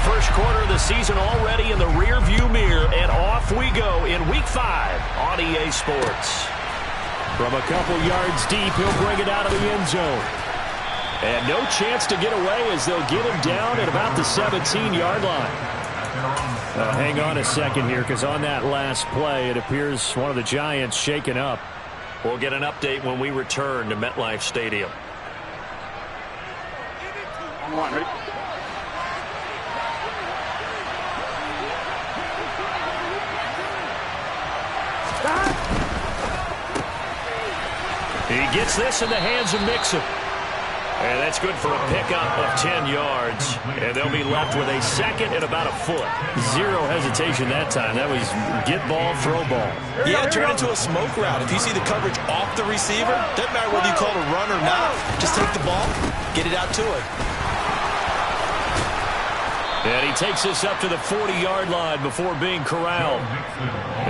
first quarter of the season already in the rearview mirror, and off we go in Week 5 on EA Sports. From a couple yards deep, he'll bring it out of the end zone. And no chance to get away as they'll get him down at about the 17-yard line. Hang on a second here, because on that last play, it appears one of the Giants shaken up. We'll get an update when we return to MetLife Stadium. He gets this in the hands of Mixon. And that's good for a pickup of 10 yards. And they'll be left with a second and about a foot. Zero hesitation that time. That was get ball, throw ball. Yeah, turn into a smoke route. If you see the coverage off the receiver, doesn't matter whether you call it a run or not. Just take the ball, get it out to him. And he takes this up to the 40-yard line before being corralled.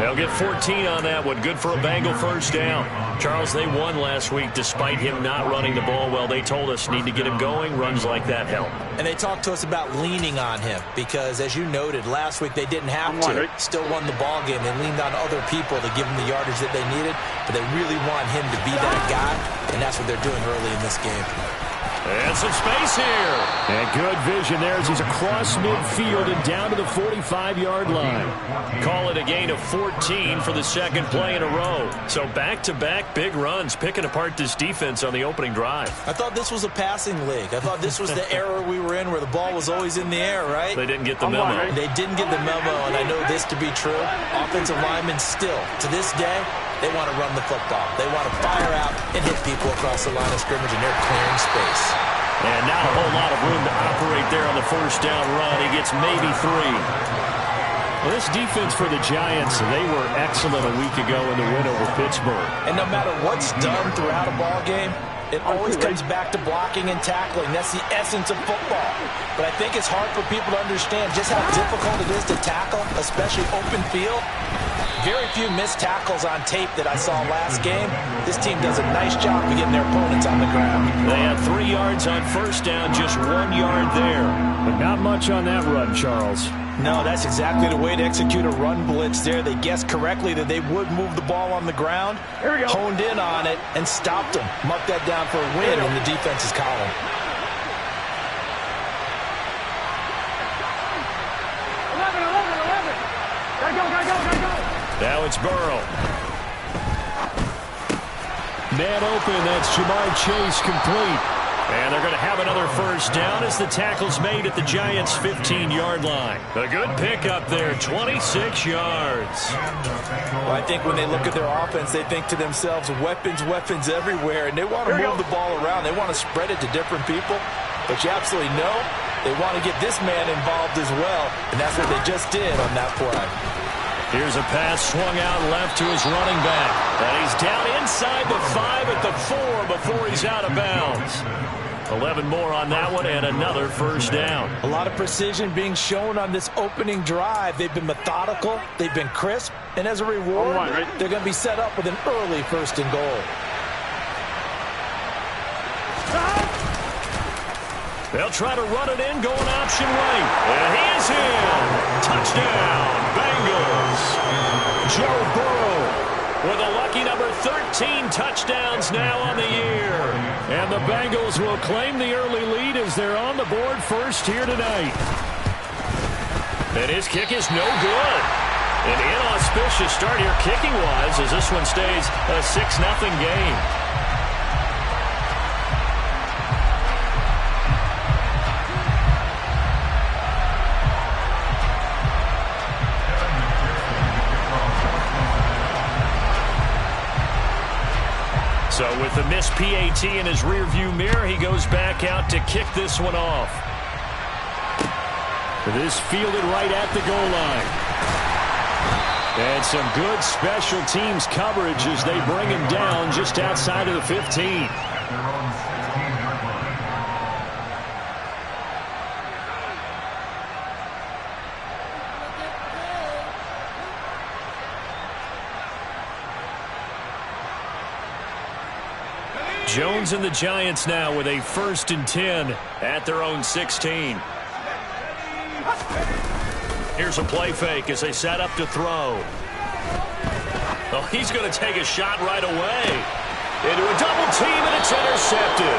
They'll get 14 on that one. Good for a Bengal first down. Charles, they won last week despite him not running the ball well. They told us need to get him going. Runs like that help. And they talked to us about leaning on him because, as you noted, last week they didn't have to. Still won the ball game. They leaned on other people to give them the yardage that they needed, but they really want him to be that guy, and that's what they're doing early in this game. And some space here. And good vision there as he's across midfield and down to the 45-yard line. Call it a gain of 14 for the second play in a row. So back-to-back big runs, picking apart this defense on the opening drive. I thought this was a passing league. I thought this was the era we were in where the ball was always in the air, right? They didn't get the memo. They didn't get the memo, and I know this to be true. Offensive linemen still, to this day, they want to run the football. They want to fire out and hit people across the line of scrimmage, and they're clearing space. And not a whole lot of room to operate there on the first down run. He gets maybe 3. Well, this defense for the Giants, they were excellent a week ago in the win over Pittsburgh. And no matter what's done throughout a ball game, it always comes back to blocking and tackling. That's the essence of football. But I think it's hard for people to understand just how difficult it is to tackle, especially open field. Very few missed tackles on tape that I saw last game. This team does a nice job of getting their opponents on the ground. They had 3 yards on first down, just 1 yard there. But not much on that run, Charles. No, that's exactly the way to execute a run blitz there. They guessed correctly that they would move the ball on the ground, honed in on it, and stopped them. Marked that down for a win in the defense's column. Now it's Burrow. Man open, that's Jamar Chase complete. And they're going to have another first down as the tackle's made at the Giants' 15-yard line. A good pickup there, 26 yards. Well, I think when they look at their offense, they think to themselves, weapons, weapons everywhere, and they want to move the ball around. They want to spread it to different people. But you absolutely know they want to get this man involved as well, and that's what they just did on that play. Here's a pass swung out left to his running back. And he's down inside the 5 at the 4 before he's out of bounds. 11 more on that one and another first down. A lot of precision being shown on this opening drive. They've been methodical. They've been crisp. And as a reward, they're going to be set up with an early first and goal. They'll try to run it in, going option right. And he is in. Touchdown, Bengals. Joe Burrow with a lucky number 13 touchdowns now on the year. And the Bengals will claim the early lead as they're on the board first here tonight. And his kick is no good. An inauspicious start here kicking-wise as this one stays a 6-0 game. So with the missed PAT in his rearview mirror, he goes back out to kick this one off. This fielded right at the goal line. And some good special teams coverage as they bring him down just outside of the 15. Jones and the Giants now with a 1st and 10 at their own 16. Here's a play fake as they set up to throw. Oh, he's going to take a shot right away. Into a double team, and it's intercepted.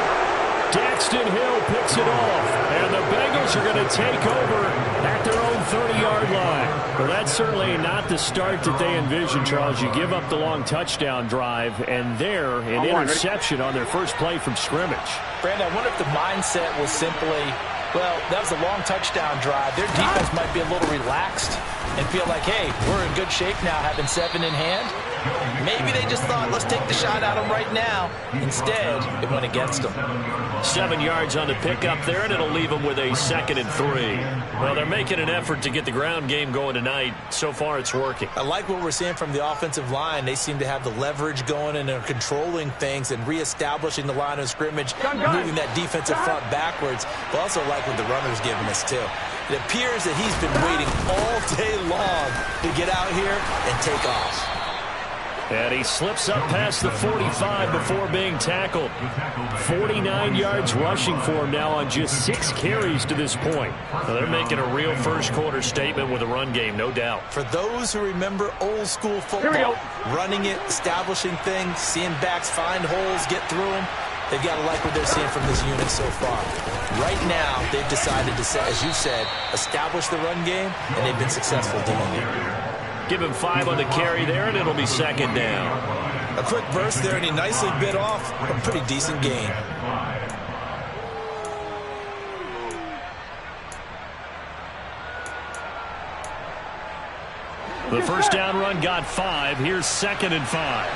Daxton Hill picks it off, and the Bengals are going to take over at their own 30-yard line. Well, that's certainly not the start that they envisioned, Charles. You give up the long touchdown drive, and there, an interception on their first play from scrimmage. Brandon, I wonder if the mindset was simply, well, that was a long touchdown drive. Their defense might be a little relaxed and feel like, hey, we're in good shape now, having 7 in hand. Maybe they just thought, let's take the shot at them right now. Instead, it went against them. 7 yards on the pickup there, and it'll leave them with a 2nd and 3. Well, they're making an effort to get the ground game going tonight. So far, it's working. I like what we're seeing from the offensive line. They seem to have the leverage going, and they're controlling things and reestablishing the line of scrimmage, moving that defensive front backwards. But also like what the runner's giving us, too. It appears that he's been waiting all day long to get out here and take off. And he slips up past the 45 before being tackled. 49 yards rushing for him now on just 6 carries to this point. So they're making a real first-quarter statement with a run game, no doubt. For those who remember old-school football, running it, establishing things, seeing backs find holes, get through them, they've got to like what they're seeing from this unit so far. Right now, they've decided to, as you said, establish the run game, and they've been successful doing it. Give him 5 on the carry there, and it'll be 2nd down. A quick burst there, and he nicely bit off a pretty decent gain. The first down run got 5. Here's 2nd and 5.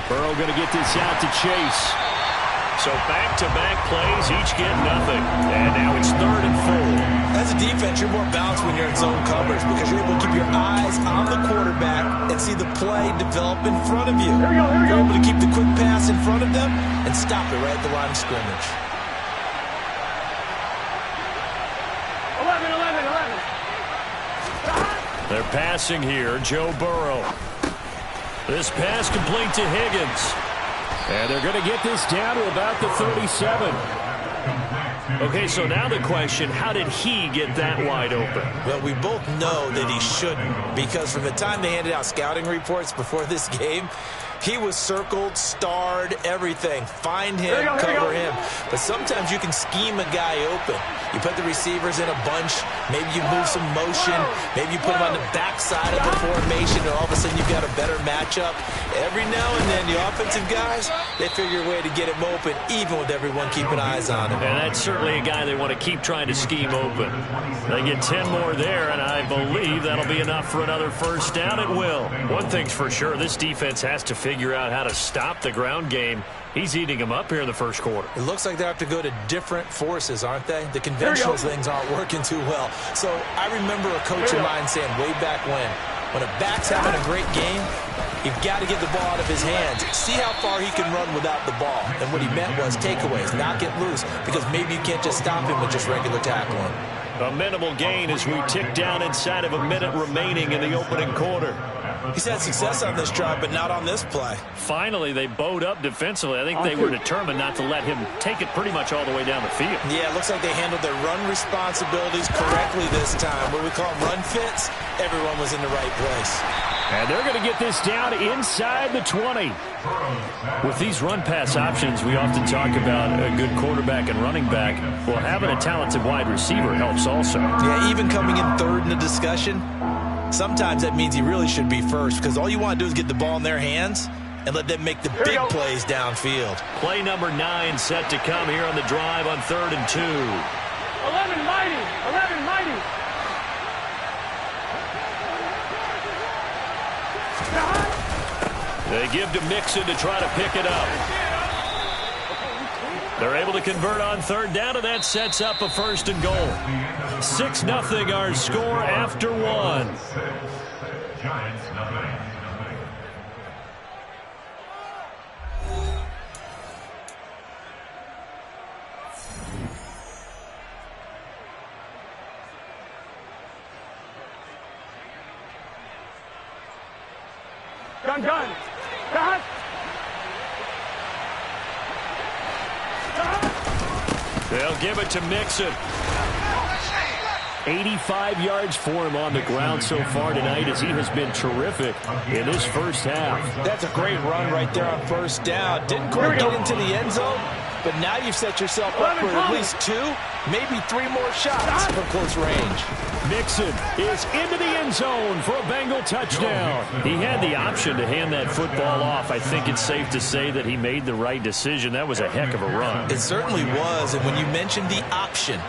Burrow going to get this out to Chase. So back-to-back plays, each get nothing. And now it's 3rd and 4. As a defense, you're more balanced when you're in zone coverage because you're able to keep your eyes on the quarterback and see the play develop in front of you. You're able to keep the quick pass in front of them and stop it right at the line of scrimmage. 11. They're passing here. Joe Burrow. This pass complete to Higgins. And they're going to get this down to about the 37. Okay, so now the question, how did he get that wide open? Well, we both know that he shouldn't, because from the time they handed out scouting reports before this game, he was circled, starred, everything. Find him, cover him. But sometimes you can scheme a guy open. You put the receivers in a bunch. Maybe you move some motion. Maybe you put them on the backside of the formation, and all of a sudden you've got a better matchup. Every now and then, the offensive guys, they figure a way to get him open, even with everyone keeping eyes on him. And that's certainly a guy they want to keep trying to scheme open. They get 10 more there, and I believe that'll be enough for another first down. It will. One thing's for sure, this defense has to figure out how to stop the ground game. He's eating them up here in the first quarter. It looks like they have to go to different forces, aren't they? The conventional things aren't working too well. So I remember a coach of mine saying way back when a back's having a great game, you've got to get the ball out of his hands. See how far he can run without the ball. And what he meant was takeaways, not get loose, because maybe you can't just stop him with just regular tackling. A minimal gain as we tick down inside of a minute remaining in the opening quarter. He's had success on this drive, but not on this play. Finally, they bowed up defensively. I think they were determined not to let him take it pretty much all the way down the field. Yeah, it looks like they handled their run responsibilities correctly this time. What we call run fits, everyone was in the right place. And they're going to get this down inside the 20. With these run-pass options, we often talk about a good quarterback and running back. Well, having a talented wide receiver helps also. Yeah, even coming in third in the discussion, sometimes that means he really should be first, because all you want to do is get the ball in their hands and let them make the big plays downfield. Play number 9 set to come here on the drive on 3rd and 2. 11 mighty, 11 mighty. They give to Mixon to try to pick it up. They're able to convert on 3rd down, and that sets up a 1st and goal. 6-0 our score after 1. Giants, nothing. on, gun. Cut. 'They'll give it to Mixon. 85 yards for him on the ground so far tonight as he has been terrific in this first half. That's a great run right there on first down. Didn't quite get into the end zone, but now you've set yourself up for at least 2, maybe 3 more shots from close range. Mixon is into the end zone for a Bengal touchdown. He had the option to hand that football off. I think it's safe to say that he made the right decision. That was a heck of a run. It certainly was, and when you mentioned the option,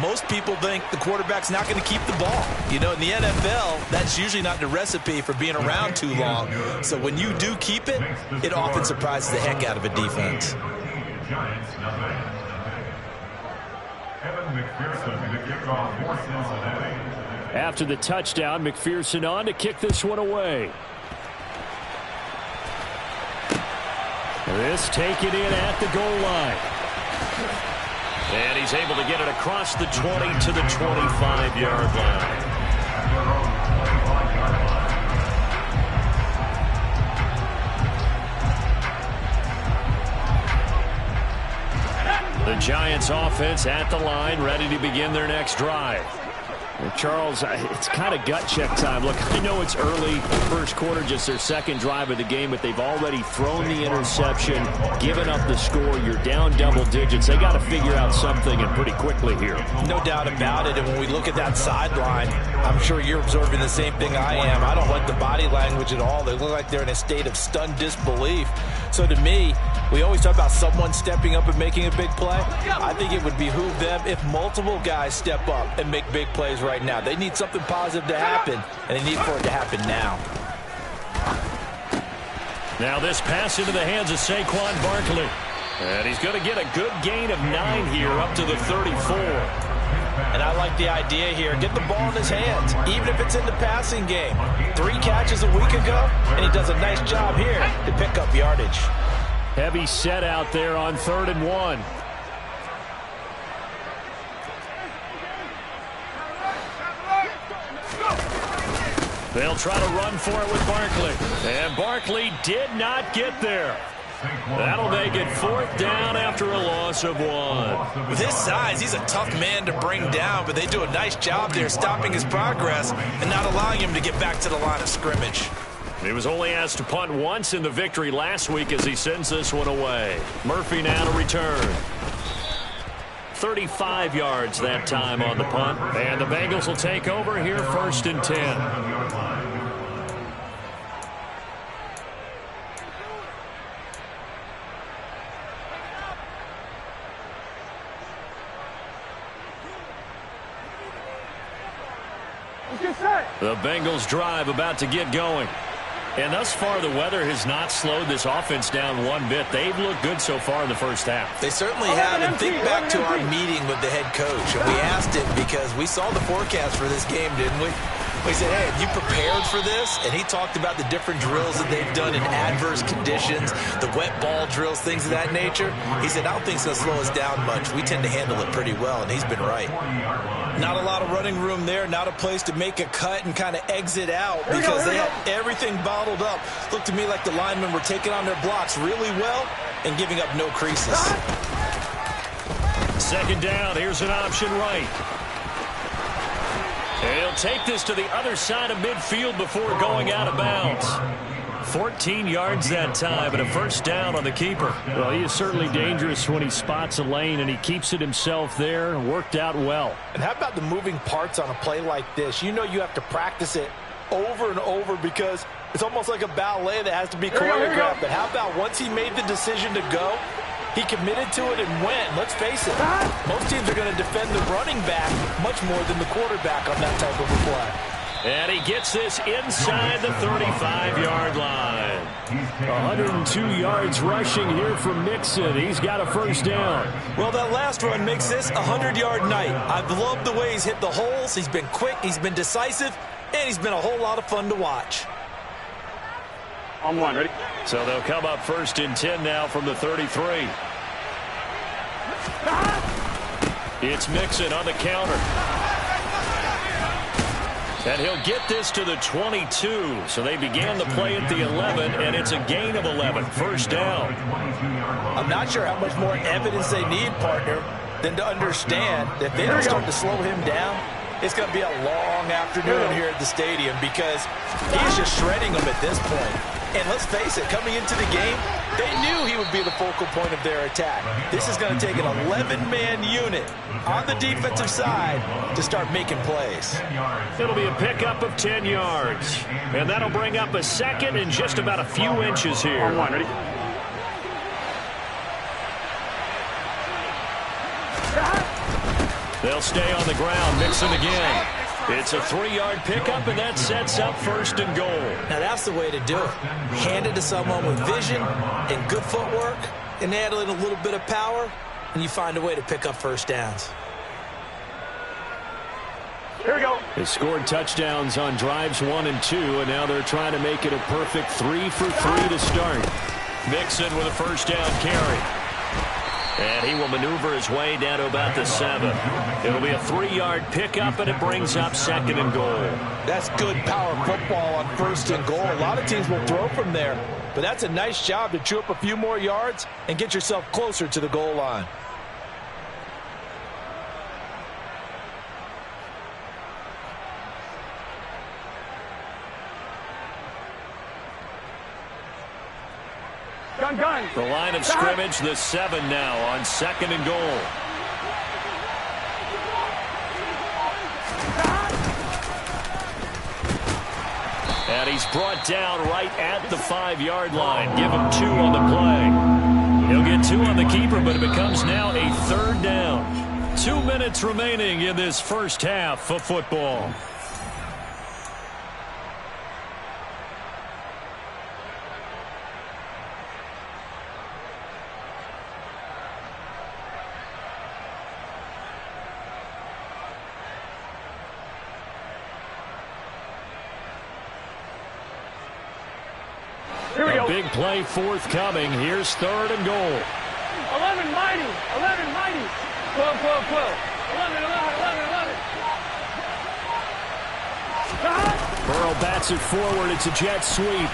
most people think the quarterback's not going to keep the ball. You know, in the NFL, that's usually not the recipe for being around too long. So when you do keep it, it often surprises the heck out of a defense. After the touchdown, McPherson on to kick this one away. This taken in at the goal line. And he's able to get it across the 20 to the 25-yard line. The Giants offense at the line, ready to begin their next drive. Well, Charles, it's kind of gut check time. Look, I know it's early, first quarter, just their second drive of the game, but they've already thrown the interception, given up the score. You're down double digits. They got to figure out something, and pretty quickly here. No doubt about it, and when we look at that sideline, I'm sure you're observing the same thing I am. I don't like the body language at all. They look like they're in a state of stunned disbelief. So to me, we always talk about someone stepping up and making a big play. I think it would behoove them if multiple guys step up and make big plays right now. They need something positive to happen, and they need for it to happen now. Now this pass into the hands of Saquon Barkley. And he's going to get a good gain of 9 here up to the 34. And I like the idea here. Get the ball in his hands, even if it's in the passing game. 3 catches a week ago, and he does a nice job here to pick up yardage. Heavy set out there on 3rd and 1. They'll try to run for it with Barkley. And Barkley did not get there. That'll make it 4th down after a loss of 1. With his size, he's a tough man to bring down, but they do a nice job there stopping his progress and not allowing him to get back to the line of scrimmage. He was only asked to punt once in the victory last week as he sends this one away. Murphy now to return. 35 yards that time on the punt. And the Bengals will take over here 1st and 10. The Bengals drive about to get going. And thus far, the weather has not slowed this offense down one bit. They've looked good so far in the first half. They certainly have. And think back to our meeting with the head coach. And we asked him because we saw the forecast for this game, didn't we? We said, hey, have you prepared for this? And he talked about the different drills that they've done in adverse conditions, the wet ball drills, things of that nature. He said, I don't think it's going to slow us down much. We tend to handle it pretty well, and he's been right. Not a lot of running room there, not a place to make a cut and kind of exit out because they had everything bottled up. Looked to me like the linemen were taking on their blocks really well and giving up no creases. 2nd down, here's an option right. He'll take this to the other side of midfield before going out of bounds. 14 yards that time, and a 1st down on the keeper. Well, he is certainly dangerous when he spots a lane, and he keeps it himself there. Worked out well. And how about the moving parts on a play like this? You know you have to practice it over and over because it's almost like a ballet that has to be choreographed. But how about once he made the decision to go, he committed to it and went. Let's face it, most teams are going to defend the running back much more than the quarterback on that type of a play. And he gets this inside the 35-yard line. 102 yards rushing here from Mixon. He's got a 1st down. Well, that last run makes this a 100-yard night. I've loved the way he's hit the holes. He's been quick, he's been decisive, and he's been a whole lot of fun to watch. On 1, ready? So they'll come up 1st and 10 now from the 33. It's Mixon on the counter. And he'll get this to the 22. So they began the play at the 11, and it's a gain of 11. First down. I'm not sure how much more evidence they need, partner, than to understand that they don't start to slow him down. It's going to be a long afternoon here at the stadium because he's just shredding them at this point. And let's face it, coming into the game, they knew he would be the focal point of their attack. This is going to take an 11-man unit on the defensive side to start making plays. It'll be a pickup of 10 yards. And that'll bring up a second and just about a few inches here. On one, ready? They'll stay on the ground, Mixon again. It's a 3-yard pickup, and that sets up first and goal. Now, that's the way to do it. Hand it to someone with vision and good footwork, and add in a little bit of power, and you find a way to pick up first downs. Here we go. They scored touchdowns on drives 1 and 2, and now they're trying to make it a perfect 3 for 3 to start. Mixon with a first down carry. And he will maneuver his way down to about the 7. It'll be a 3-yard pickup, and it brings up second and goal. That's good power football on first and goal. A lot of teams will throw from there, but that's a nice job to chew up a few more yards and get yourself closer to the goal line. Gun. The line of scrimmage, the 7 now on second and goal. And he's brought down right at the 5-yard line. Give him 2 on the play. He'll get 2 on the keeper, but it becomes now a 3rd down. 2 minutes remaining in this first half of football. Big play forthcoming. Here's 3rd and goal. 11 mighty. 11 mighty. 12. 11. Burrow bats it forward. It's a jet sweep.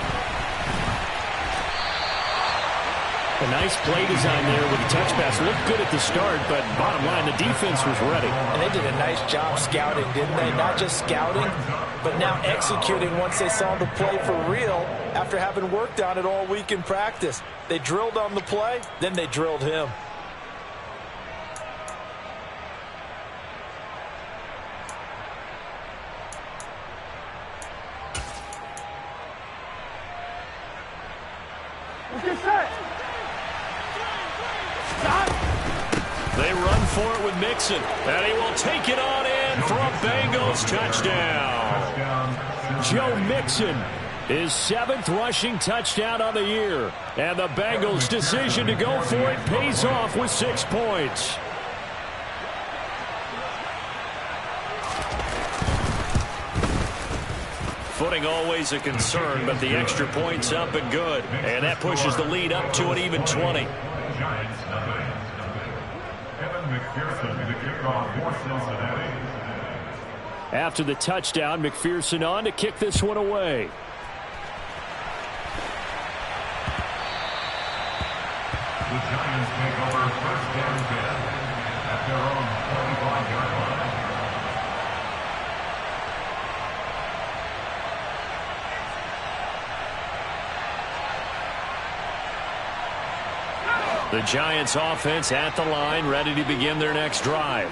A nice play design there with the touch pass. Looked good at the start, but bottom line, the defense was ready. And they did a nice job scouting, didn't they? Not just scouting, but now executing once they saw the play for real after having worked on it all week in practice. They drilled on the play, then they drilled him. Get set. They run for it with Mixon, and he will take it on in for a Bengals touchdown. Joe Mixon, his 7th rushing touchdown on the year, and the Bengals' decision to go for it pays off with 6 points. Footing always a concern, but the extra point's up and good, and that pushes the lead up to an even 20. After the touchdown, McPherson on to kick this one away. The Giants take over first down 10 at their own 45-yard line. The Giants offense at the line, ready to begin their next drive.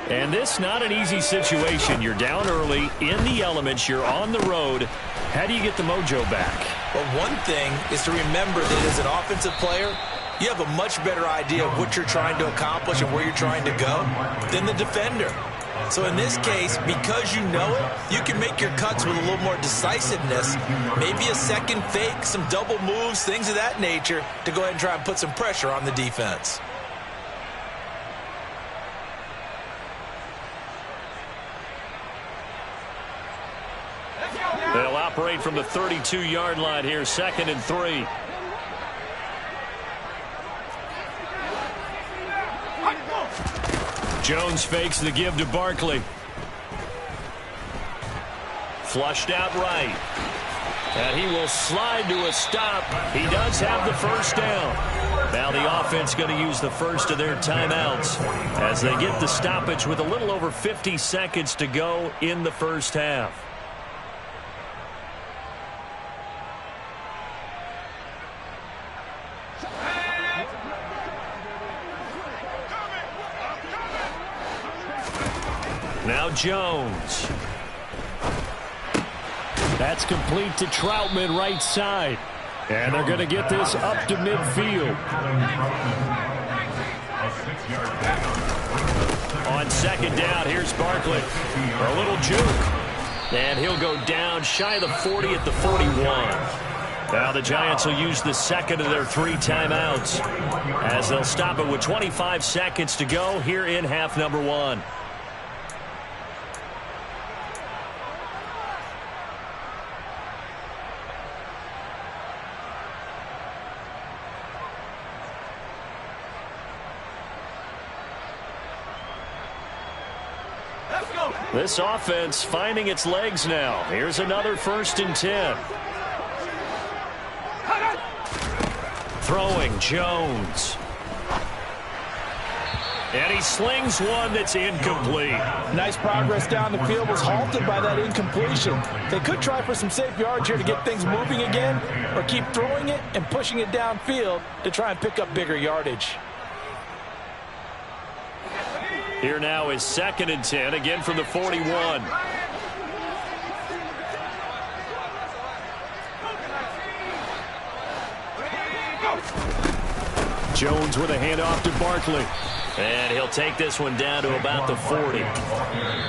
And this not an easy situation. You're down early, in the elements, you're on the road. How do you get the mojo back? Well, one thing is to remember that as an offensive player, you have a much better idea of what you're trying to accomplish and where you're trying to go than the defender. So in this case, because you know it, you can make your cuts with a little more decisiveness, maybe a second fake, some double moves, things of that nature, to go ahead and try and put some pressure on the defense. They'll operate from the 32-yard line here, 2nd and 3. Jones fakes the give to Barkley. Flushed out right. And he will slide to a stop. He does have the first down. Now the offense going to use the first of their timeouts as they get the stoppage with a little over 50 seconds to go in the first half. Now Jones. That's complete to Troutman right side. And they're going to get this up to midfield. On second down, here's Barkley. For a little juke. And he'll go down shy of the 40 at the 41. Now the Giants will use the second of their 3 timeouts as they'll stop it with 25 seconds to go here in half number 1. This offense finding its legs now. Here's another 1st and 10. Throwing Jones. And he slings one that's incomplete. Nice progress down the field, was halted by that incompletion. They could try for some safe yards here to get things moving again, or keep throwing it and pushing it downfield to try and pick up bigger yardage. Here now is 2nd and 10, again from the 41. Jones with a handoff to Barkley. And he'll take this one down to about the 40.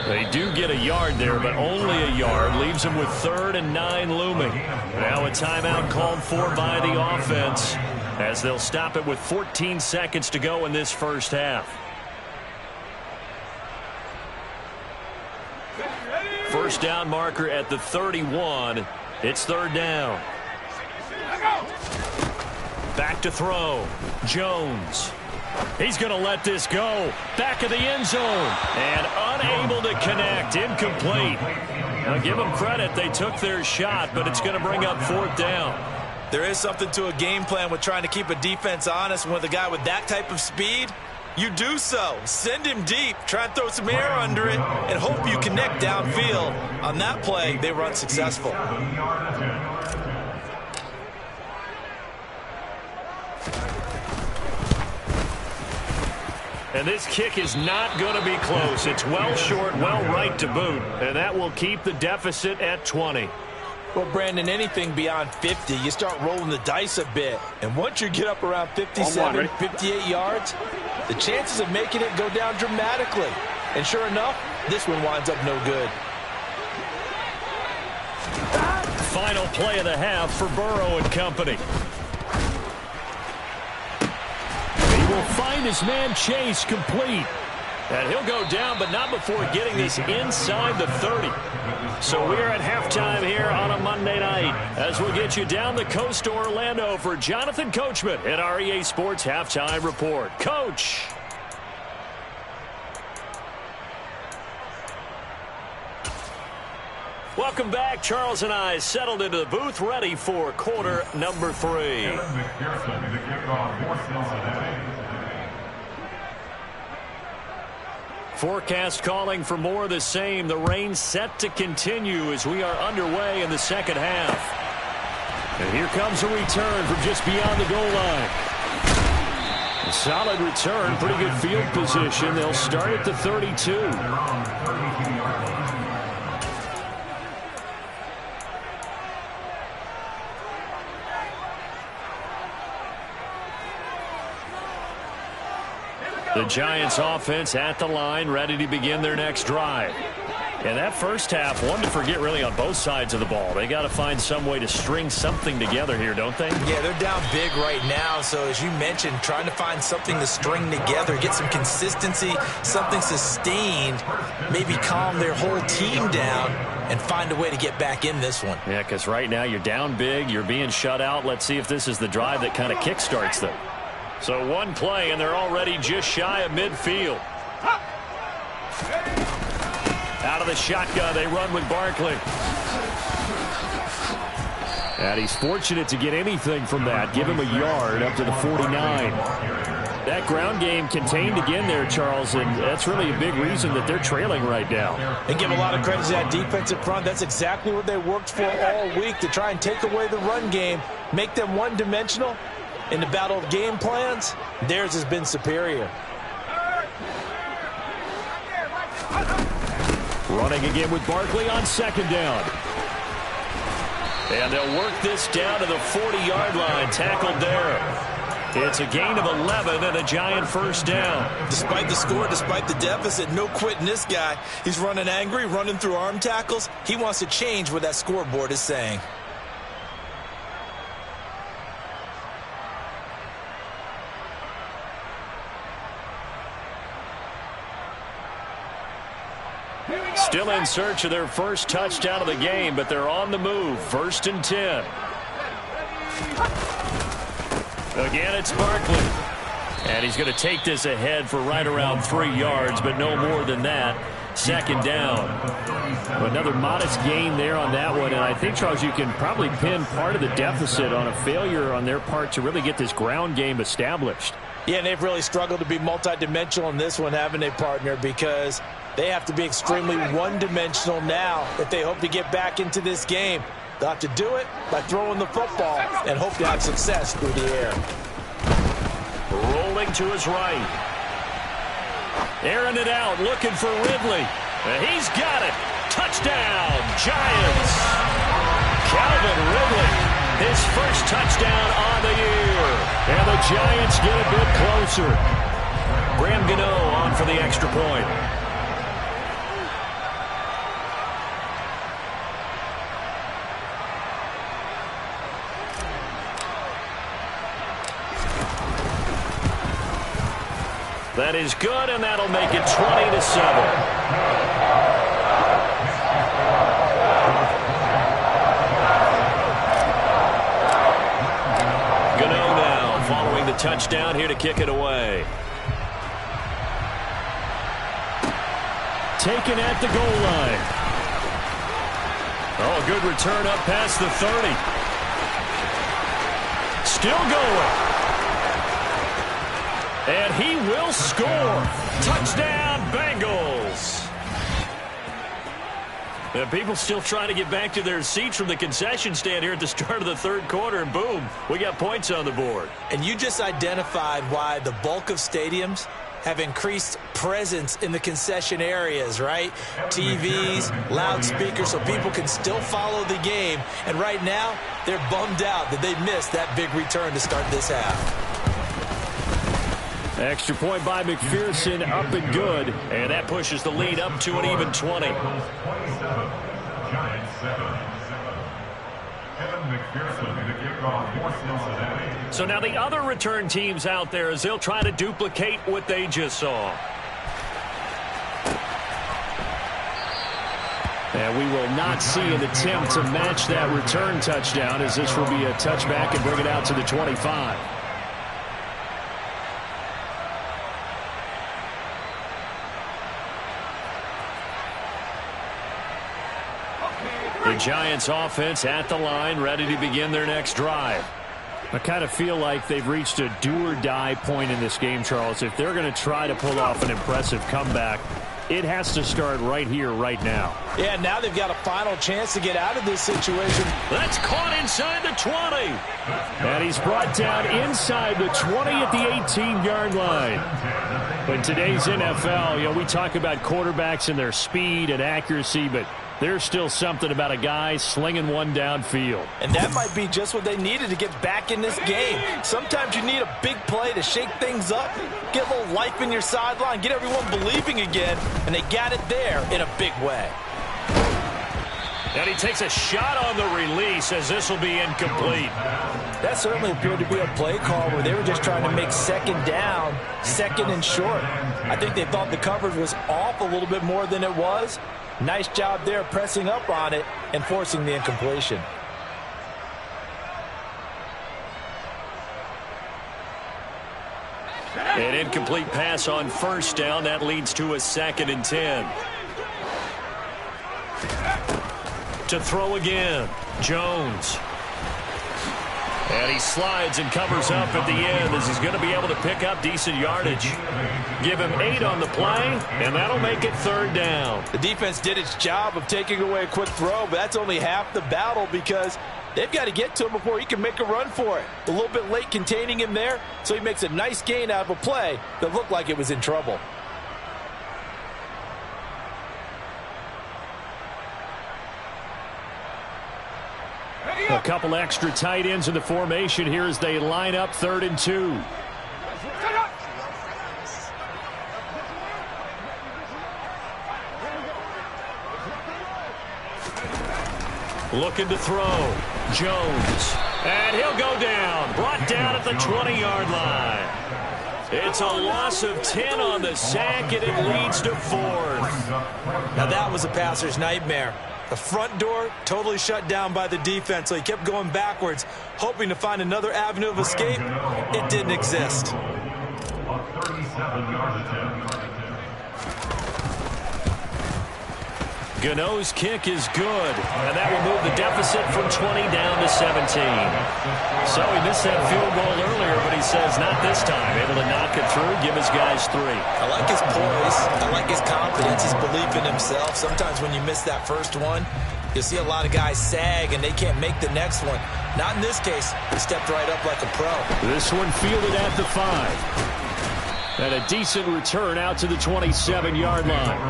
They do get a yard there, but only a yard. Leaves them with 3rd and 9 looming. Now a timeout called for by the offense as they'll stop it with 14 seconds to go in this first half. First down marker at the 31. It's 3rd down. Back to throw. Jones. He's going to let this go. Back of the end zone. And unable to connect. Incomplete. Now give them credit. They took their shot, but it's going to bring up 4th down. There is something to a game plan with trying to keep a defense honest. With a guy with that type of speed, you do so. Send him deep. Try and throw some air under it and hope you connect downfield. On that play, they were unsuccessful. And this kick is not going to be close. It's well short, well right to boot. And that will keep the deficit at 20. Well, Brandon, anything beyond 50, you start rolling the dice a bit. And once you get up around 57, 58 yards, the chances of making it go down dramatically. And sure enough, this one winds up no good. Final play of the half for Burrow and company. He will find his man Chase complete. And he'll go down, but not before getting this inside the 30. So we're at halftime here on a Monday night as we'll get you down the coast to Orlando for Jonathan Coachman at our EA Sports Halftime Report. Coach. Welcome back. Charles and I settled into the booth ready for quarter number 3. Forecast calling for more of the same. The rain set to continue as we are underway in the second half. And here comes a return from just beyond the goal line. A solid return, pretty good field position. They'll start at the 32. The Giants offense at the line, ready to begin their next drive. And that first half, one to forget really on both sides of the ball. They got to find some way to string something together here, don't they? Yeah, they're down big right now. So as you mentioned, trying to find something to string together, get some consistency, something sustained, maybe calm their whole team down and find a way to get back in this one. Yeah, because right now you're down big, you're being shut out. Let's see if this is the drive that kind of kickstarts them. So one play, and they're already just shy of midfield. Out of the shotgun, they run with Barkley. And he's fortunate to get anything from that. Give him a yard up to the 49. That ground game contained again there, Charles, and that's really a big reason that they're trailing right now. And give a lot of credit to that defensive front. That's exactly what they worked for all week, to try and take away the run game, make them one-dimensional. In the battle of game plans, theirs has been superior. Running again with Barkley on second down. And they'll work this down to the 40-yard line, tackled there. It's a gain of 11 and a Giant first down. Despite the score, despite the deficit, no quitting this guy. He's running angry, running through arm tackles. He wants to change what that scoreboard is saying. Still in search of their first touchdown of the game, but they're on the move. 1st and 10. Again, it's Barkley. And he's going to take this ahead for right around 3 yards, but no more than that. 2nd down. Another modest gain there on that one, and I think, Charles, you can probably pin part of the deficit on a failure on their part to really get this ground game established. Yeah, and they've really struggled to be multidimensional in this one, haven't they, partner? Because they have to be extremely one-dimensional now if they hope to get back into this game. They'll have to do it by throwing the football and hope to have success through the air. Rolling to his right. Airing it out, looking for Ridley. And he's got it. Touchdown, Giants. Calvin Ridley, his first touchdown on the year. And the Giants get a bit closer. Graham Gano on for the extra point. That is good, and that'll make it 20-7. Gano now following the touchdown here to kick it away. Taken at the goal line. Oh, good return up past the 30. Still going. And he will score. Touchdown, Bengals. And people still trying to get back to their seats from the concession stand here at the start of the 3rd quarter, and boom, we got points on the board. And you just identified why the bulk of stadiums have increased presence in the concession areas, right? TVs, loudspeakers, so people can still follow the game. And right now, they're bummed out that they missed that big return to start this half. Extra point by McPherson, up and good. And that pushes the lead up to an even 20. So now the other return teams out there as they'll try to duplicate what they just saw. And we will not see an attempt to match that return touchdown, as this will be a touchback and bring it out to the 25. The Giants offense at the line, ready to begin their next drive. I kind of feel like they've reached a do-or-die point in this game, Charles. If they're going to try to pull off an impressive comeback, it has to start right here, right now. Yeah, now they've got a final chance to get out of this situation. That's caught inside the 20. And he's brought down inside the 20 at the 18-yard line. But in today's NFL, you know, we talk about quarterbacks and their speed and accuracy, but there's still something about a guy slinging one downfield. And that might be just what they needed to get back in this game. Sometimes you need a big play to shake things up, get a little life in your sideline, get everyone believing again, and they got it there in a big way. And he takes a shot on the release as this will be incomplete. That certainly appeared to be a play call where they were just trying to make second down, second and short. I think they thought the coverage was off a little bit more than it was. Nice job there pressing up on it and forcing the incompletion. An incomplete pass on first down. That leads to a 2nd and 10. To throw again, Jones. And he slides and covers up at the end as he's going to be able to pick up decent yardage. Give him 8 on the play, and that'll make it 3rd down. The defense did its job of taking away a quick throw, but that's only half the battle because they've got to get to him before he can make a run for it. A little bit late containing him there, so he makes a nice gain out of a play that looked like it was in trouble. A couple extra tight ends in the formation here as they line up 3rd and 2. Looking to throw. Jones. And he'll go down. Brought down at the 20-yard line. It's a loss of 10 on the sack, and it leads to 4th. Now that was a passer's nightmare. The front door totally shut down by the defense, so he kept going backwards, hoping to find another avenue of escape. It didn't exist. Gano's kick is good, and that will move the deficit from 20 down to 17. So he missed that field goal earlier, but he says not this time. Able to knock it through, give his guys 3. I like his poise. I like his confidence, his belief in himself. Sometimes when you miss that first one, you'll see a lot of guys sag, and they can't make the next one. Not in this case. He stepped right up like a pro. This one fielded at the 5. And a decent return out to the 27-yard line.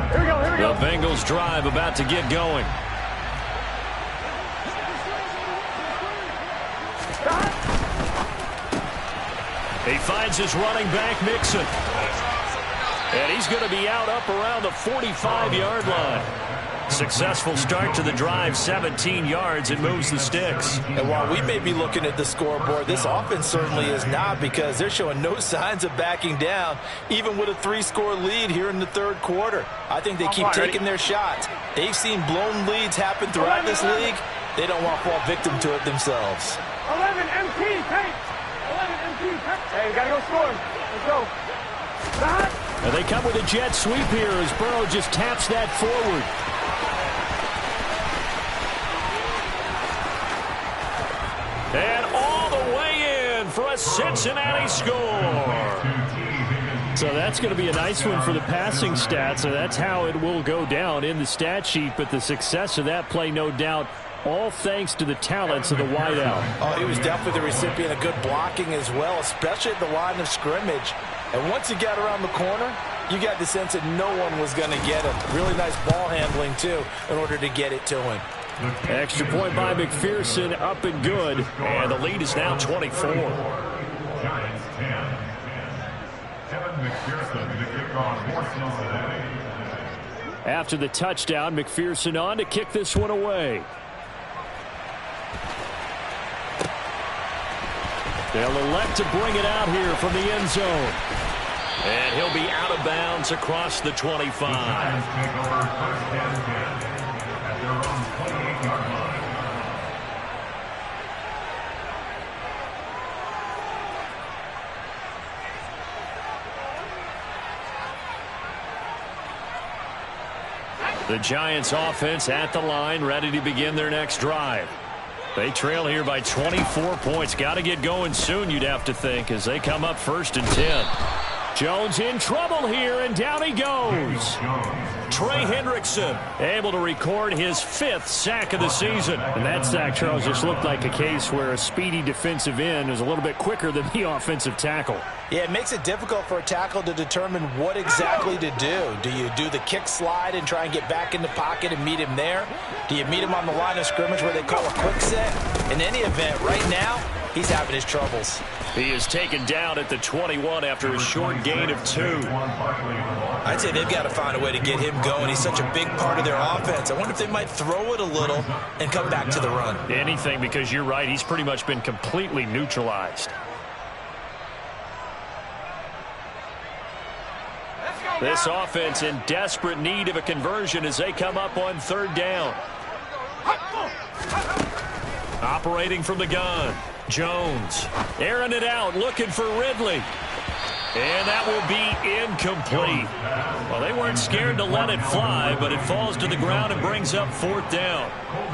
Here we go, here we go. The Bengals drive about to get going. He finds his running back, Mixon. And he's going to be out up around the 45-yard line. Successful start to the drive, 17 yards, and moves the sticks. And while we may be looking at the scoreboard, this offense certainly is not, because they're showing no signs of backing down, even with a 3-score lead here in the 3rd quarter. I think they keep taking their shots. They've seen blown leads happen throughout this league. They don't want to fall victim to it themselves. 11 MP, tank. 11 MP, tank. Hey, we got to go score. Let's go. And they come with a jet sweep here as Burrow just taps that forward. And all the way in for a Cincinnati score. So that's going to be a nice one for the passing stats. So that's how it will go down in the stat sheet. But the success of that play, no doubt, all thanks to the talents of the wideout. Oh, he was definitely the recipient of good blocking as well, especially at the line of scrimmage. And once he got around the corner, you got the sense that no one was going to get him. Really nice ball handling, too, in order to get it to him. Extra point by McPherson, up and good. And the lead is now 24. Giants 10. Kevin McPherson to kick off for Cincinnati. After the touchdown, McPherson on to kick this one away. They'll elect to bring it out here from the end zone. And he'll be out of bounds across the 25. The Giants take over 1st and 10 at their own 28-yard line. The Giants offense at the line, ready to begin their next drive. They trail here by 24 points. Got to get going soon, you'd have to think, as they come up 1st and 10. Jones in trouble here, and down he goes. Trey Hendrickson able to record his 5th sack of the season. And that sack, Charles, just looked like a case where a speedy defensive end is a little bit quicker than the offensive tackle. Yeah, it makes it difficult for a tackle to determine what exactly to do. Do you do the kick slide and try and get back in the pocket and meet him there? Do you meet him on the line of scrimmage where they call a quick set? In any event, right now, he's having his troubles. He is taken down at the 21 after a short gain of 2. I'd say they've got to find a way to get him going. He's such a big part of their offense. I wonder if they might throw it a little and come back to the run. Anything, because you're right. He's pretty much been completely neutralized. This offense in desperate need of a conversion as they come up on 3rd down. Operating from the gun, Jones. Airing it out, looking for Ridley. And that will be incomplete. Well, they weren't scared to let it fly, but it falls to the ground and brings up 4th down.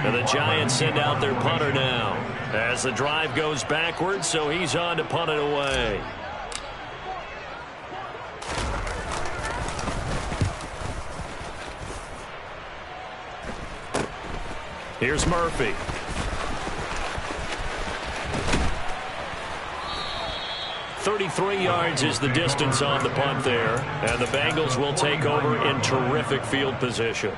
And the Giants send out their punter now as the drive goes backwards, so he's on to punt it away. Here's Murphy. .33 yards is the distance on the punt there, and the Bengals will take over in terrific field position.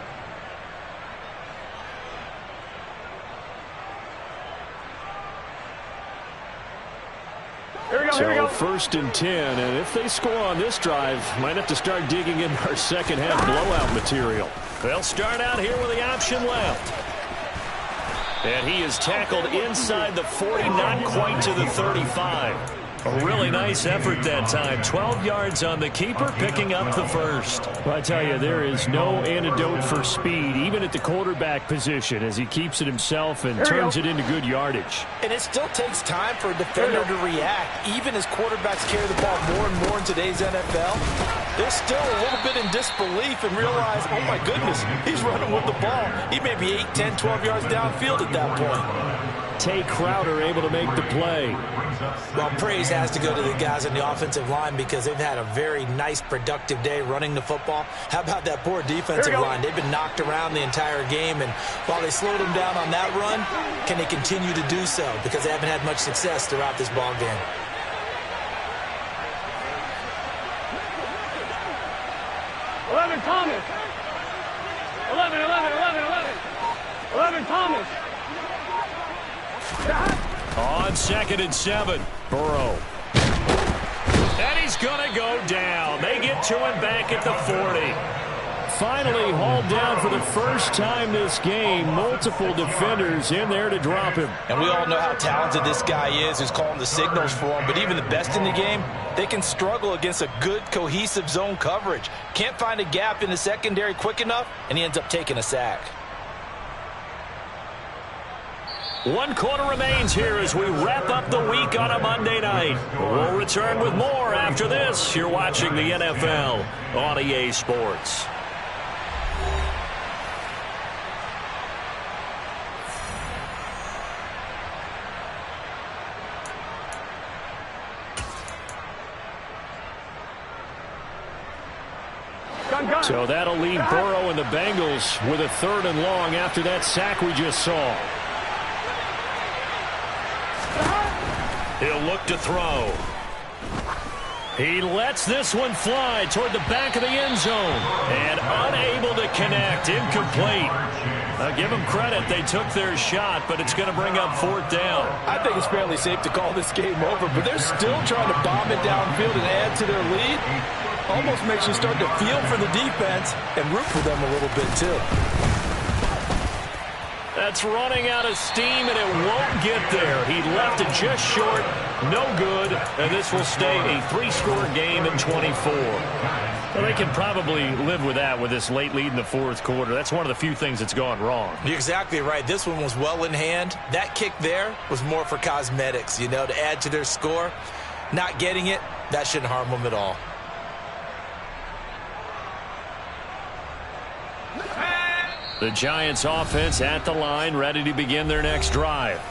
So 1st and 10, and if they score on this drive, might have to start digging in our second half blowout material. They'll start out here with the option left. And he is tackled inside the 40, not quite to the 35. A really nice effort that time. 12 yards on the keeper, picking up the first. Well, I tell you, there is no antidote for speed, even at the quarterback position, as he keeps it himself and turns it into good yardage. And it still takes time for a defender to react, even as quarterbacks carry the ball more and more in today's NFL. They're still a little bit in disbelief and realize, oh my goodness, he's running with the ball. He may be 8, 10, 12 yards downfield at that point. Tay Crowder able to make the play. Well, praise has to go to the guys on the offensive line because they've had a very nice, productive day running the football. How about that poor defensive line? They've been knocked around the entire game, and while they slowed them down on that run, can they continue to do so? Because they haven't had much success throughout this ball game. Thomas. 11 Thomas. On 2nd and 7, Burrow. And he's going to go down. They get to him back at the 40. Finally hauled down for the first time this game. Multiple defenders in there to drop him. And we all know how talented this guy is who's calling the signals for him. But even the best in the game, they can struggle against a good, cohesive zone coverage. Can't find a gap in the secondary quick enough, and he ends up taking a sack. 1 quarter remains here as we wrap up the week on a Monday night. We'll return with more after this. You're watching the NFL on EA Sports. So that'll leave Burrow and the Bengals with a 3rd and long after that sack we just saw. He'll look to throw. He lets this one fly toward the back of the end zone. And unable to connect. Incomplete. Give them credit. They took their shot, but it's going to bring up 4th down. I think it's fairly safe to call this game over, but they're still trying to bomb it downfield and add to their lead. Almost makes you start to feel for the defense and root for them a little bit, too. That's running out of steam, and it won't get there. He left it just short. No good, and this will stay a 3-score game in 24. Well, they can probably live with that with this late lead in the 4th quarter. That's one of the few things that's gone wrong. You're exactly right. This one was well in hand. That kick there was more for cosmetics, you know, to add to their score. Not getting it, that shouldn't harm them at all. The Giants offense at the line, ready to begin their next drive.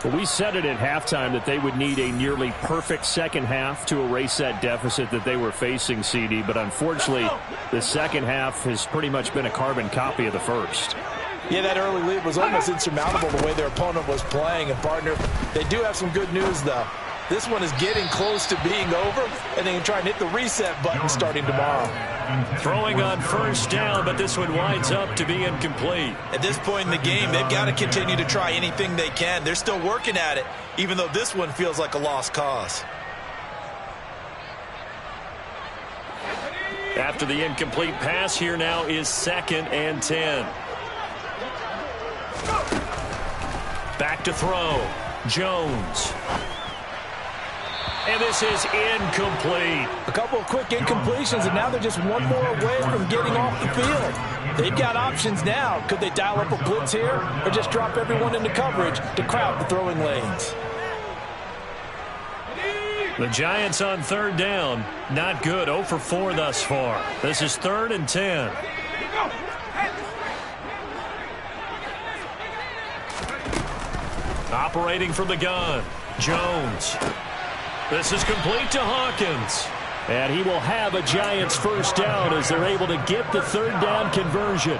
Well, we said it at halftime that they would need a nearly perfect second half to erase that deficit that they were facing, CD. But unfortunately, the second half has pretty much been a carbon copy of the first. Yeah, that early lead was almost insurmountable the way their opponent was playing. And, partner, they do have some good news, though. This one is getting close to being over, and they can try and hit the reset button starting tomorrow. Throwing on 1st down, but this one winds up to be incomplete. At this point in the game, they've got to continue to try anything they can. They're still working at it, even though this one feels like a lost cause. After the incomplete pass, here now is 2nd and 10. Back to throw. Jones. And this is incomplete. A couple of quick incompletions, and now they're just one more away from getting off the field. They've got options now. Could they dial up a blitz here or just drop everyone into coverage to crowd the throwing lanes? The Giants on third down. Not good. 0 for 4 thus far. This is 3rd and 10. Operating from the gun. Jones. This is complete to Hawkins. And he will have a Giants first down as they're able to get the third down conversion.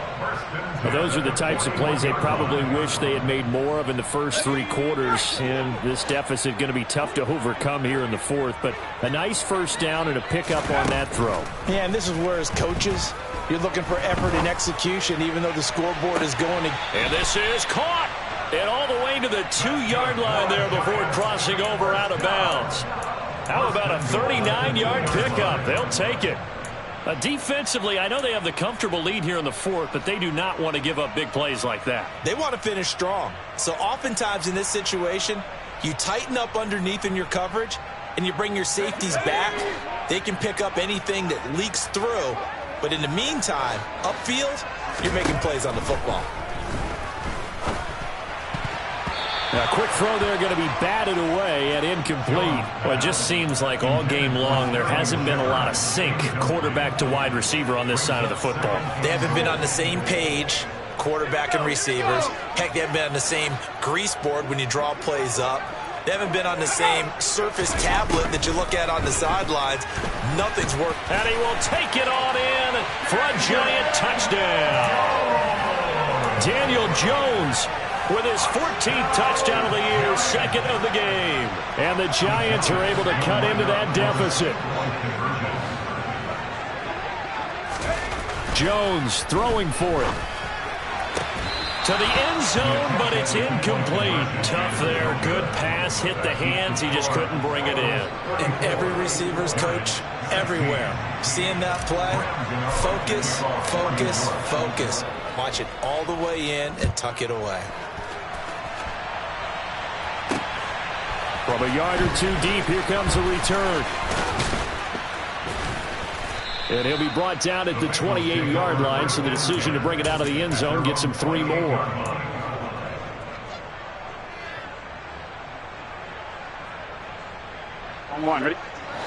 Well, those are the types of plays they probably wish they had made more of in the first 3 quarters. And this deficit going to be tough to overcome here in the 4th. But a nice first down and a pickup on that throw. Yeah, and this is where as coaches, you're looking for effort and execution even though the scoreboard is going to... And this is caught. And all the way to the 2-yard line there before crossing over out of bounds. How about a 39-yard pickup? They'll take it. Defensively, I know they have the comfortable lead here in the 4th, but they do not want to give up big plays like that. They want to finish strong. So oftentimes in this situation, you tighten up underneath in your coverage, and you bring your safeties back. They can pick up anything that leaks through. But in the meantime, upfield, you're making plays on the football. A quick throw there going to be batted away and incomplete. Well, it just seems like all game long there hasn't been a lot of sync quarterback to wide receiver on this side of the football. They haven't been on the same page, quarterback and receivers. Heck, they haven't been on the same grease board when you draw plays up. They haven't been on the same surface tablet that you look at on the sidelines. Nothing's worked. And he will take it on in for a Giant touchdown. Daniel Jones with his 14th touchdown of the year, 2nd of the game. And the Giants are able to cut into that deficit. Jones throwing for it. To the end zone, but it's incomplete. Tough there. Good pass. Hit the hands. He just couldn't bring it in. And every receiver's coach everywhere. Seeing that play, focus, focus, focus. Watch it all the way in and tuck it away. From a yard or 2 deep, here comes a return. And he'll be brought down at the 28-yard line, so the decision to bring it out of the end zone gets him 3 more. On 1, ready?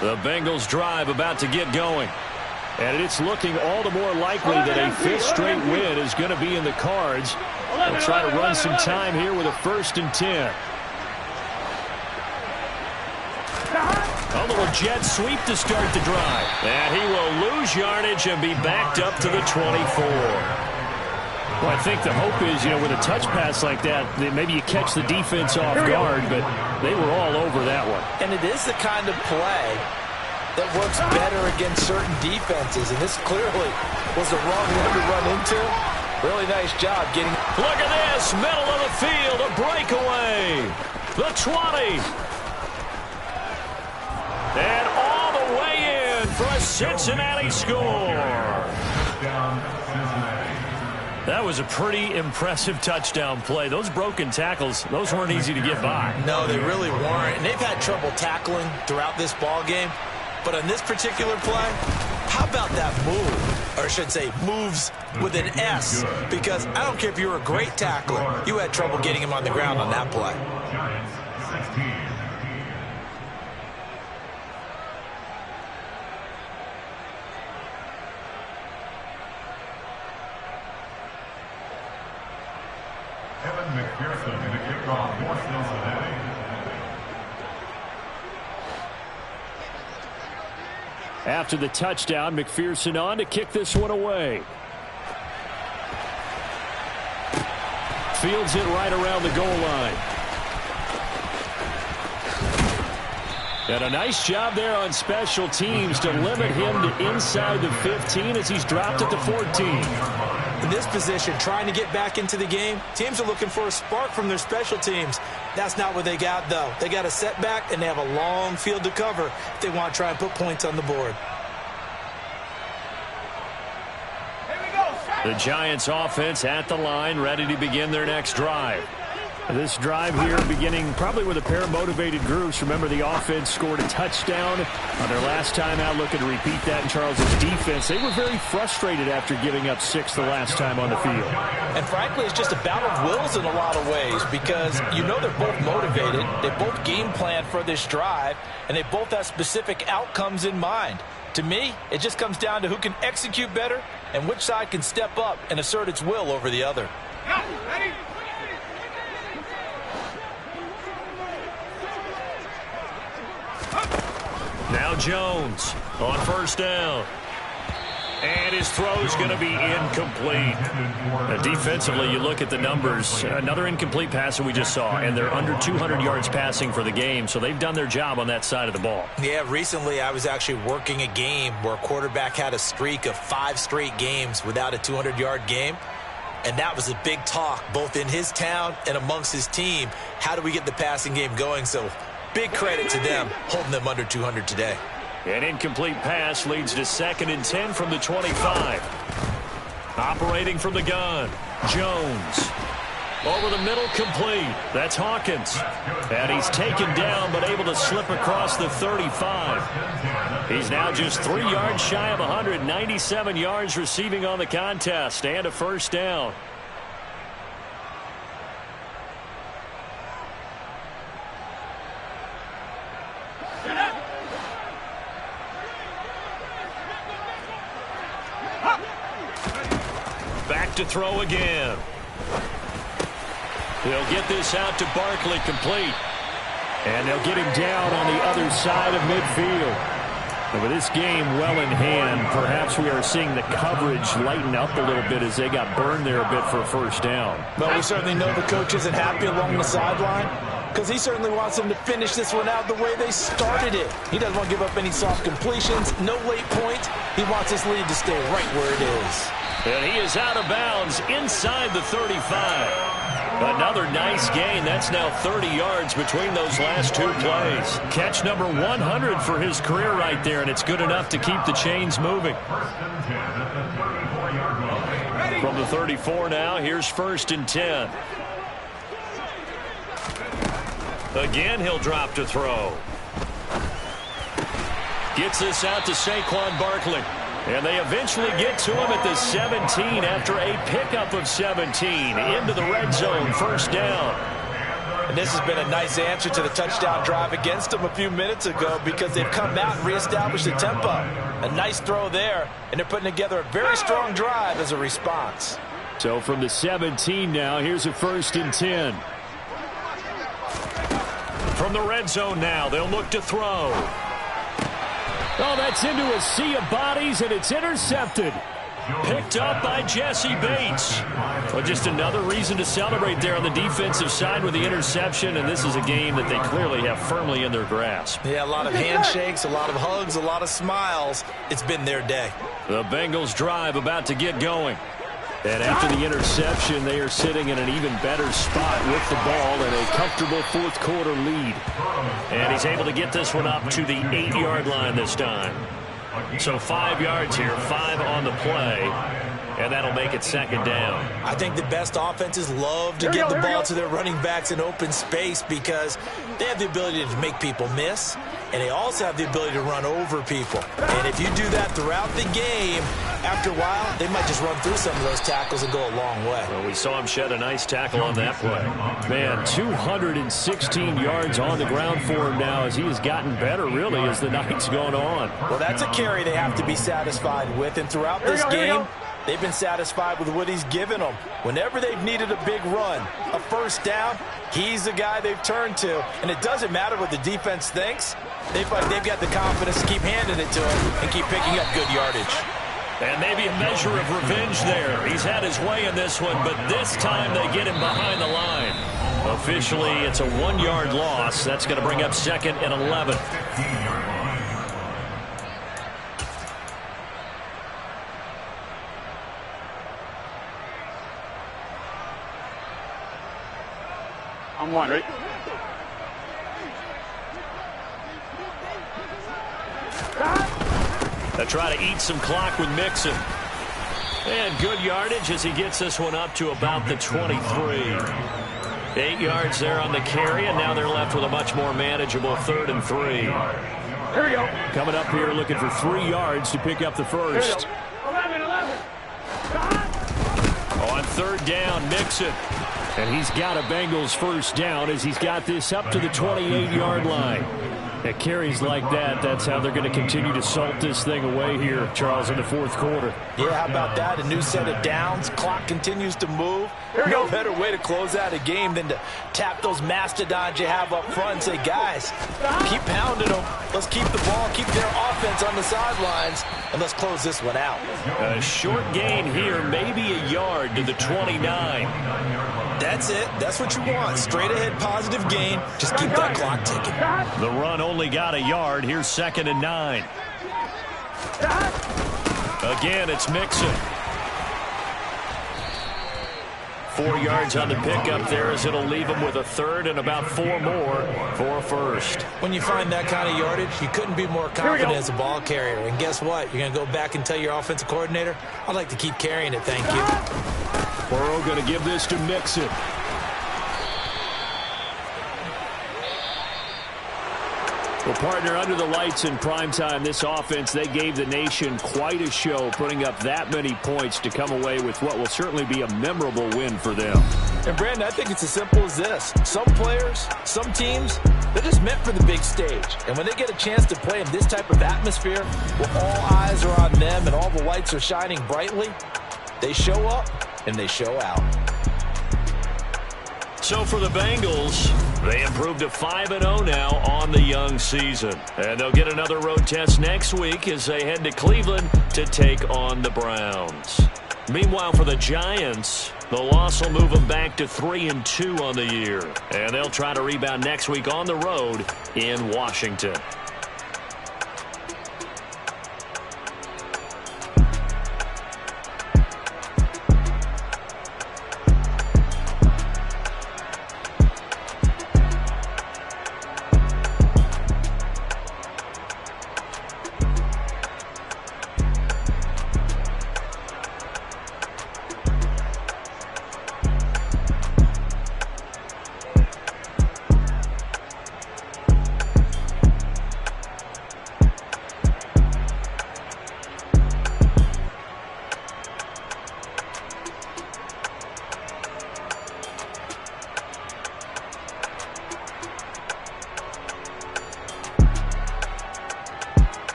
The Bengals drive about to get going. And it's looking all the more likely that a 5th straight win is going to be in the cards. They'll try to run some time here with a 1st and 10. A little jet sweep to start the drive. And he will lose yardage and be backed up to the 24. Well, I think the hope is, with a touch pass like that maybe you catch the defense off guard, but they were all over that one. And it is the kind of play that works better against certain defenses, and this clearly was the wrong one to run into. Really nice job getting... Look at this, middle of the field, a breakaway. The 20. And all the way in for a Cincinnati score. That was a pretty impressive touchdown play. Those broken tackles, those weren't easy to get by. No, they really weren't. And they've had trouble tackling throughout this ball game. But on this particular play, how about that move? Or I should say moves with an S. Because I don't care if you're a great tackler. You had trouble getting him on the ground on that play. Giants 16. McPherson to kick off for Cincinnati. After the touchdown, McPherson on to kick this one away. Fields it right around the goal line. And a nice job there on special teams to limit him to inside the 15 as he's dropped at the 14. In this position, trying to get back into the game, teams are looking for a spark from their special teams. That's not what they got, though. They got a setback, and they have a long field to cover if they want to try and put points on the board. The Giants offense at the line, ready to begin their next drive. This drive here beginning probably with a pair of motivated groups. Remember, the offense scored a touchdown on their last time out. Looking to repeat that in Charles' defense. They were very frustrated after giving up 6 the last time on the field. And frankly, it's just a battle of wills in a lot of ways because you know they're both motivated. They both game plan for this drive, and they both have specific outcomes in mind. To me, it just comes down to who can execute better and which side can step up and assert its will over the other. Ready? Now Jones on first down. And his throw's going to be incomplete. Defensively, you look at the numbers. Another incomplete pass that we just saw, and they're under 200 yards passing for the game, so they've done their job on that side of the ball. Yeah, recently I was actually working a game where a quarterback had a streak of 5 straight games without a 200-yard game, and that was a big talk both in his town and amongst his team. How do we get the passing game going? So big credit to them holding them under 200 today. An incomplete pass leads to 2nd and 10 from the 25. Operating from the gun, Jones. Over the middle, complete. That's Hawkins. And he's taken down, but able to slip across the 35. He's now just 3 yards shy of 197 yards receiving on the contest, and a first down. Back to throw again. He'll get this out to Barkley, complete. And they'll get him down on the other side of midfield. And with this game well in hand, perhaps we are seeing the coverage lighten up a little bit as they got burned there a bit for a first down. But we certainly know the coach isn't happy along the sideline because he certainly wants them to finish this one out the way they started it. He doesn't want to give up any soft completions, no late points. He wants this lead to stay right where it is. And he is out of bounds inside the 35. Another nice gain. That's now 30 yards between those last 2 plays. Catch number 100 for his career right there, and it's good enough to keep the chains moving. From the 34 now, here's 1st and 10. Again, he'll drop to throw. Gets this out to Saquon Barkley. And they eventually get to him at the 17 after a pickup of 17 into the red zone, first down. And this has been a nice answer to the touchdown drive against them a few minutes ago because they've come out and reestablished the tempo. A nice throw there, and they're putting together a very strong drive as a response. So from the 17 now, here's a 1st and 10. From the red zone now, they'll look to throw. Oh, that's into a sea of bodies, and it's intercepted. Picked up by Jesse Bates. Well, just another reason to celebrate there on the defensive side with the interception, and this is a game that they clearly have firmly in their grasp. Yeah, a lot of handshakes, a lot of hugs, a lot of smiles. It's been their day. The Bengals drive about to get going. And after the interception, they are sitting in an even better spot with the ball and a comfortable 4th quarter lead. And he's able to get this one up to the 8-yard line this time. So 5 yards here, 5 on the play. And that'll make it 2nd down. I think the best offenses love to get the ball to their running backs in open space because they have the ability to make people miss, and they also have the ability to run over people. And if you do that throughout the game, after a while, they might just run through some of those tackles and go a long way. Well, we saw him shed a nice tackle on that play. Man, 216 yards on the ground for him now as he has gotten better, really, as the night's gone on. Well, that's a carry they have to be satisfied with, and throughout this game, they've been satisfied with what he's given them. Whenever they've needed a big run, a first down, he's the guy they've turned to. And it doesn't matter what the defense thinks. They've got the confidence to keep handing it to him and keep picking up good yardage. And maybe a measure of revenge there. He's had his way in this one, but this time they get him behind the line. Officially, it's a 1-yard loss. That's going to bring up 2nd and 11. I'm one, right? They try to eat some clock with Mixon. And good yardage as he gets this one up to about the 23. 8 yards there on the carry, and now they're left with a much more manageable 3rd and 3. Here we go. Coming up here looking for 3 yards to pick up the first. 11. On 3rd down, Mixon. And he's got a Bengals first down as he's got this up to the 28-yard line. At carries like that, that's how they're going to continue to salt this thing away here, Charles, in the 4th quarter. Yeah, how about that? A new set of downs. Clock continues to move. No better way to close out a game than to tap those mastodons you have up front and say, guys, keep pounding them. Let's keep the ball, keep their offense on the sidelines, and let's close this one out. A short gain here, maybe a yard to the 29. That's it. That's what you want. Straight ahead positive gain. Just keep that clock ticking. The run only got a yard. Here's 2nd and 9. Again, it's Mixon. 4 yards on the pickup there as it'll leave him with a 3rd and about 4 more for a first. When you find that kind of yardage, you couldn't be more confident as a ball carrier. And guess what? You're going to go back and tell your offensive coordinator, I'd like to keep carrying it, thank you. Burrow going to give this to Mixon. Well, partner, under the lights in primetime, this offense, they gave the nation quite a show, putting up that many points to come away with what will certainly be a memorable win for them. And, Brandon, I think it's as simple as this. Some players, some teams, they're just meant for the big stage. And when they get a chance to play in this type of atmosphere, where all eyes are on them and all the lights are shining brightly, they show up and they show out. So for the Bengals, they improved to 5-0 now on the young season. And they'll get another road test next week as they head to Cleveland to take on the Browns. Meanwhile, for the Giants, the loss will move them back to 3-2 on the year. And they'll try to rebound next week on the road in Washington.